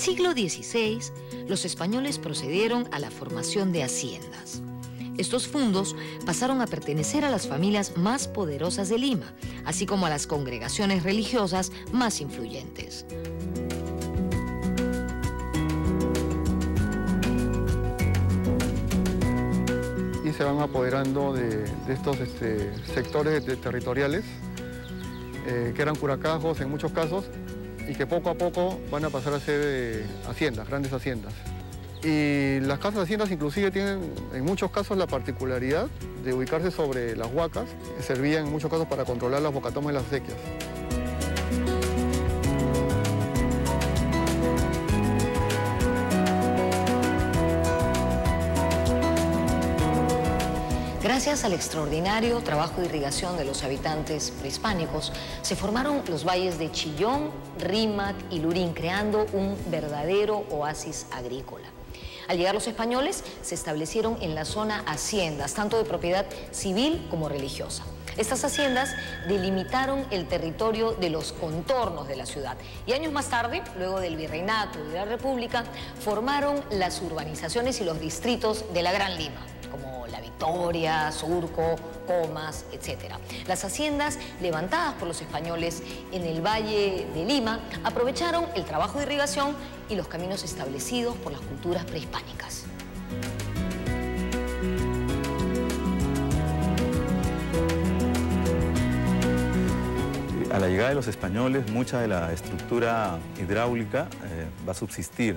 siglo XVI, los españoles procedieron a la formación de haciendas. Estos fundos pasaron a pertenecer a las familias más poderosas de Lima, así como a las congregaciones religiosas más influyentes. Y se van apoderando de estos sectores territoriales, que eran curacajos en muchos casos, y que poco a poco van a pasar a ser haciendas, grandes haciendas. Y las casas de haciendas inclusive tienen en muchos casos la particularidad de ubicarse sobre las huacas, que servían en muchos casos para controlar las bocatomas y las acequias. Gracias al extraordinario trabajo de irrigación de los habitantes prehispánicos, se formaron los valles de Chillón, Rímac y Lurín, creando un verdadero oasis agrícola. Al llegar los españoles, se establecieron en la zona haciendas, tanto de propiedad civil como religiosa. Estas haciendas delimitaron el territorio de los contornos de la ciudad y años más tarde, luego del virreinato y de la República, formaron las urbanizaciones y los distritos de la Gran Lima, como La Victoria, Surco, Comas, etc. Las haciendas levantadas por los españoles en el Valle de Lima aprovecharon el trabajo de irrigación y los caminos establecidos por las culturas prehispánicas. A la llegada de los españoles, mucha de la estructura hidráulica va a subsistir.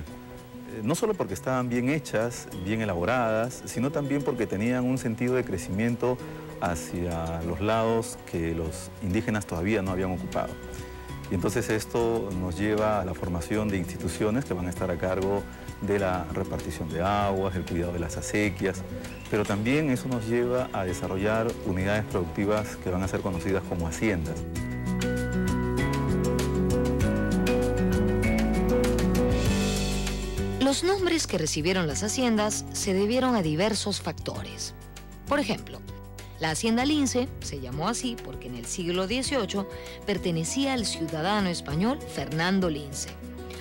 No solo porque estaban bien hechas, bien elaboradas, sino también porque tenían un sentido de crecimiento hacia los lados que los indígenas todavía no habían ocupado. Y entonces esto nos lleva a la formación de instituciones que van a estar a cargo de la repartición de aguas, el cuidado de las acequias, pero también eso nos lleva a desarrollar unidades productivas que van a ser conocidas como haciendas. Los nombres que recibieron las haciendas se debieron a diversos factores. Por ejemplo, la hacienda Lince se llamó así porque en el siglo XVIII pertenecía al ciudadano español Fernando Lince,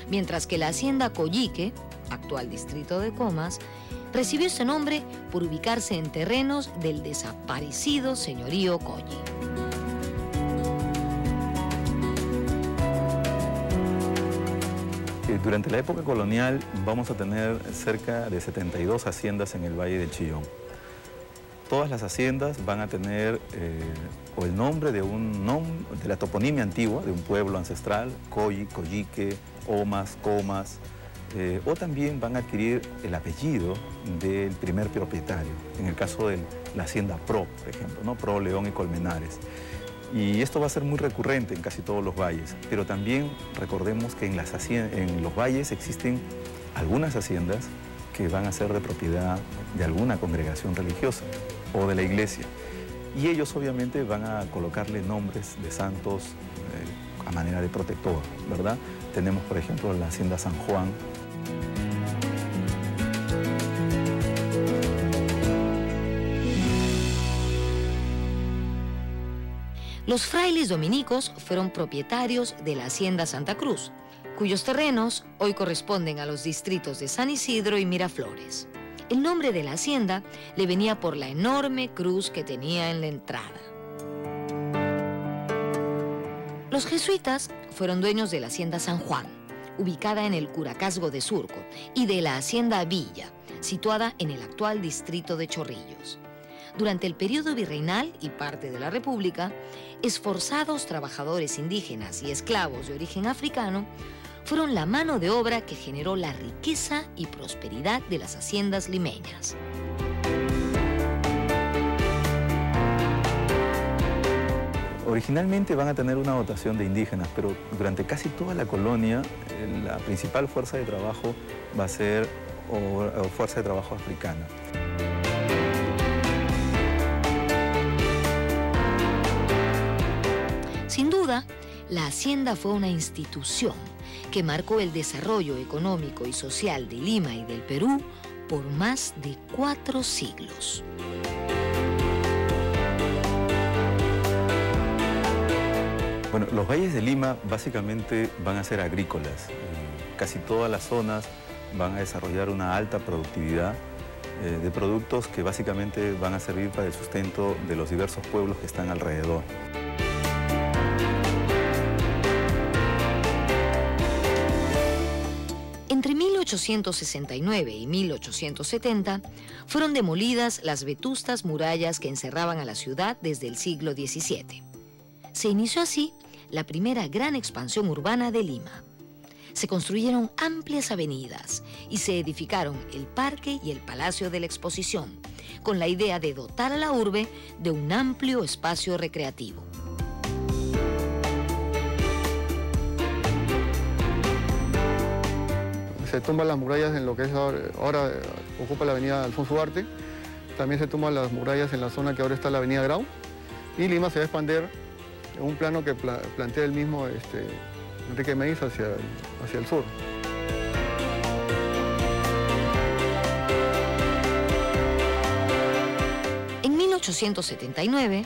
mientras que la hacienda Collique, actual distrito de Comas, recibió ese nombre por ubicarse en terrenos del desaparecido señorío Colli. Durante la época colonial vamos a tener cerca de 72 haciendas en el Valle del Chillón. Todas las haciendas van a tener o el nombre de la toponimia antigua de un pueblo ancestral, Colli, Collique, Omas, Comas, o también van a adquirir el apellido del primer propietario, en el caso de la hacienda Pro, por ejemplo, ¿no? Pro, León y Colmenares. Y esto va a ser muy recurrente en casi todos los valles, pero también recordemos que en los valles existen algunas haciendas que van a ser de propiedad de alguna congregación religiosa o de la iglesia. Y ellos obviamente van a colocarle nombres de santos a manera de protector, ¿verdad? Tenemos, por ejemplo, la hacienda San Juan. Los frailes dominicos fueron propietarios de la hacienda Santa Cruz, cuyos terrenos hoy corresponden a los distritos de San Isidro y Miraflores. El nombre de la hacienda le venía por la enorme cruz que tenía en la entrada. Los jesuitas fueron dueños de la hacienda San Juan, ubicada en el Curacazgo de Surco, y de la hacienda Villa, situada en el actual distrito de Chorrillos. Durante el periodo virreinal y parte de la República, esforzados trabajadores indígenas y esclavos de origen africano fueron la mano de obra que generó la riqueza y prosperidad de las haciendas limeñas. Originalmente van a tener una dotación de indígenas, pero durante casi toda la colonia la principal fuerza de trabajo va a ser fuerza de trabajo africana. Sin duda, la hacienda fue una institución que marcó el desarrollo económico y social de Lima y del Perú por más de 4 siglos. Bueno, los valles de Lima básicamente van a ser agrícolas. casi todas las zonas van a desarrollar una alta productividad de productos que básicamente van a servir para el sustento de los diversos pueblos que están alrededor. Entre 1869 y 1870 fueron demolidas las vetustas murallas que encerraban a la ciudad desde el siglo XVII. Se inició así la primera gran expansión urbana de Lima. Se construyeron amplias avenidas y se edificaron el Parque y el Palacio de la Exposición, con la idea de dotar a la urbe de un amplio espacio recreativo. Se tumban las murallas en lo que es ahora ocupa la avenida Alfonso Ugarte. También se tumban las murallas en la zona que ahora está la avenida Grau. Y Lima se va a expandir en un plano que plantea el mismo Enrique Meis hacia el sur. En 1879,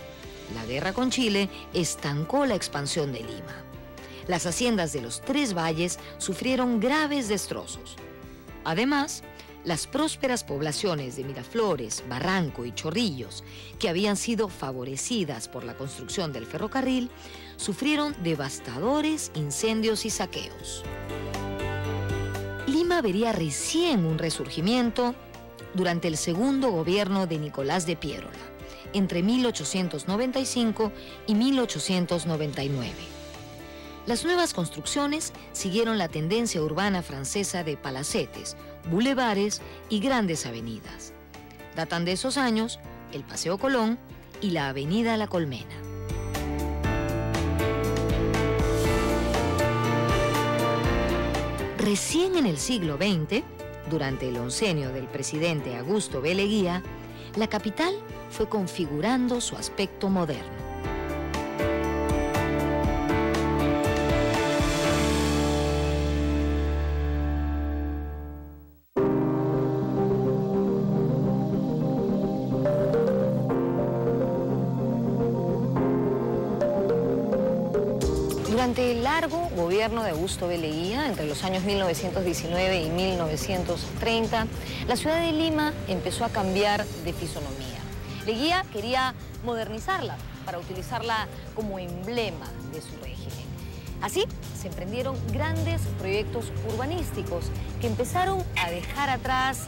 la guerra con Chile estancó la expansión de Lima. Las haciendas de los tres valles sufrieron graves destrozos. Además, las prósperas poblaciones de Miraflores, Barranco y Chorrillos, que habían sido favorecidas por la construcción del ferrocarril, sufrieron devastadores incendios y saqueos. Lima vería recién un resurgimiento durante el segundo gobierno de Nicolás de Piérola, entre 1895 y 1899. Las nuevas construcciones siguieron la tendencia urbana francesa de palacetes, bulevares y grandes avenidas. Datan de esos años el Paseo Colón y la Avenida La Colmena. Recién en el siglo XX, durante el oncenio del presidente Augusto B. Leguía, la capital fue configurando su aspecto moderno. Durante el largo gobierno de Augusto B. Leguía, entre los años 1919 y 1930, la ciudad de Lima empezó a cambiar de fisonomía. Leguía quería modernizarla para utilizarla como emblema de su régimen. Así se emprendieron grandes proyectos urbanísticos que empezaron a dejar atrás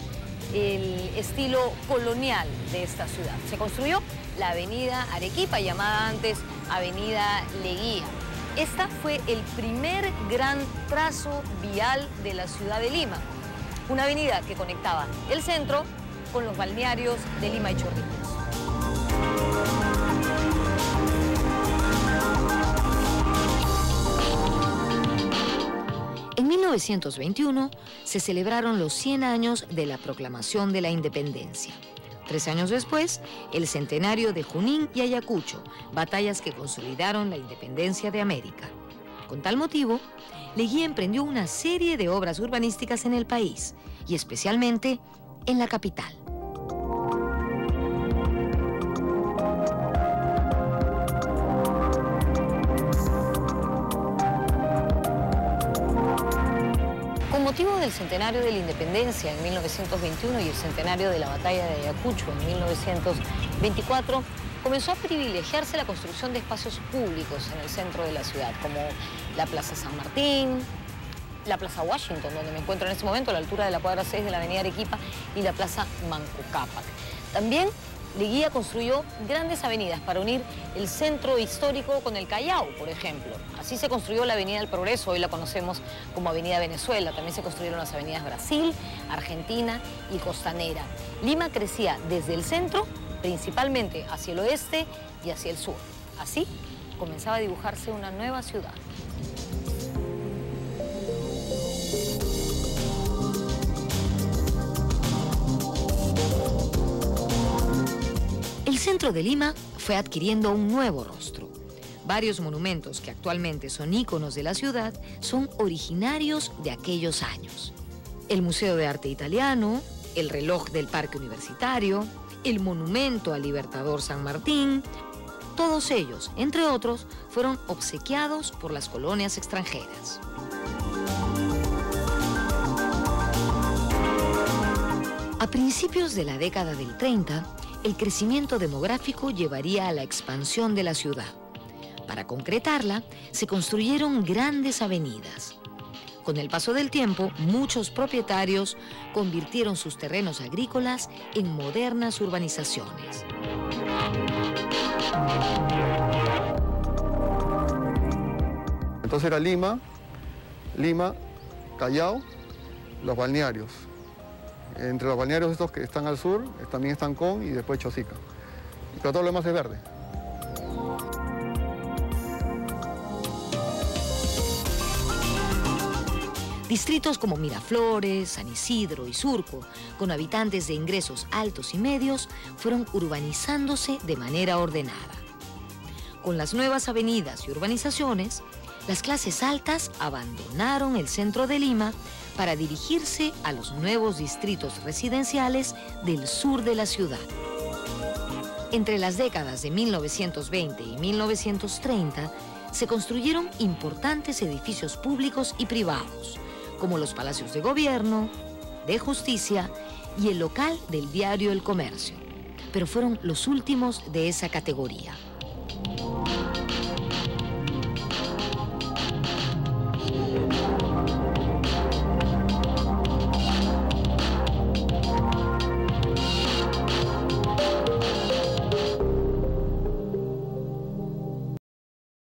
el estilo colonial de esta ciudad. Se construyó la avenida Arequipa, llamada antes Avenida Leguía. Esta fue el primer gran trazo vial de la ciudad de Lima, una avenida que conectaba el centro con los balnearios de Lima y Chorrillos. En 1921 se celebraron los 100 años de la proclamación de la independencia. 3 años después, el centenario de Junín y Ayacucho, batallas que consolidaron la independencia de América. Con tal motivo, Leguía emprendió una serie de obras urbanísticas en el país, y especialmente en la capital. Con motivo del centenario de la independencia en 1921 y el centenario de la batalla de Ayacucho en 1924, comenzó a privilegiarse la construcción de espacios públicos en el centro de la ciudad, como la Plaza San Martín, la Plaza Washington, donde me encuentro en este momento, a la altura de la cuadra 6 de la avenida Arequipa, y la Plaza Manco Cápac. También Leguía construyó grandes avenidas para unir el centro histórico con el Callao, por ejemplo. Así se construyó la Avenida del Progreso, hoy la conocemos como Avenida Venezuela. También se construyeron las avenidas Brasil, Argentina y Costanera. Lima crecía desde el centro, principalmente hacia el oeste y hacia el sur. Así comenzaba a dibujarse una nueva ciudad. El centro de Lima fue adquiriendo un nuevo rostro. Varios monumentos que actualmente son íconos de la ciudad son originarios de aquellos años. El Museo de Arte Italiano, el reloj del Parque Universitario, el Monumento al Libertador San Martín, todos ellos, entre otros, fueron obsequiados por las colonias extranjeras. A principios de la década del 30, el crecimiento demográfico llevaría a la expansión de la ciudad. Para concretarla, se construyeron grandes avenidas. Con el paso del tiempo, muchos propietarios convirtieron sus terrenos agrícolas en modernas urbanizaciones. Entonces era Lima, Callao, los balnearios. Entre los balnearios estos que están al sur, también está Ancón y después Chosica. Pero todo lo demás es verde. Distritos como Miraflores, San Isidro y Surco, con habitantes de ingresos altos y medios, fueron urbanizándose de manera ordenada. Con las nuevas avenidas y urbanizaciones, las clases altas abandonaron el centro de Lima para dirigirse a los nuevos distritos residenciales del sur de la ciudad. Entre las décadas de 1920 y 1930, se construyeron importantes edificios públicos y privados, como los palacios de gobierno, de justicia y el local del diario El Comercio, pero fueron los últimos de esa categoría.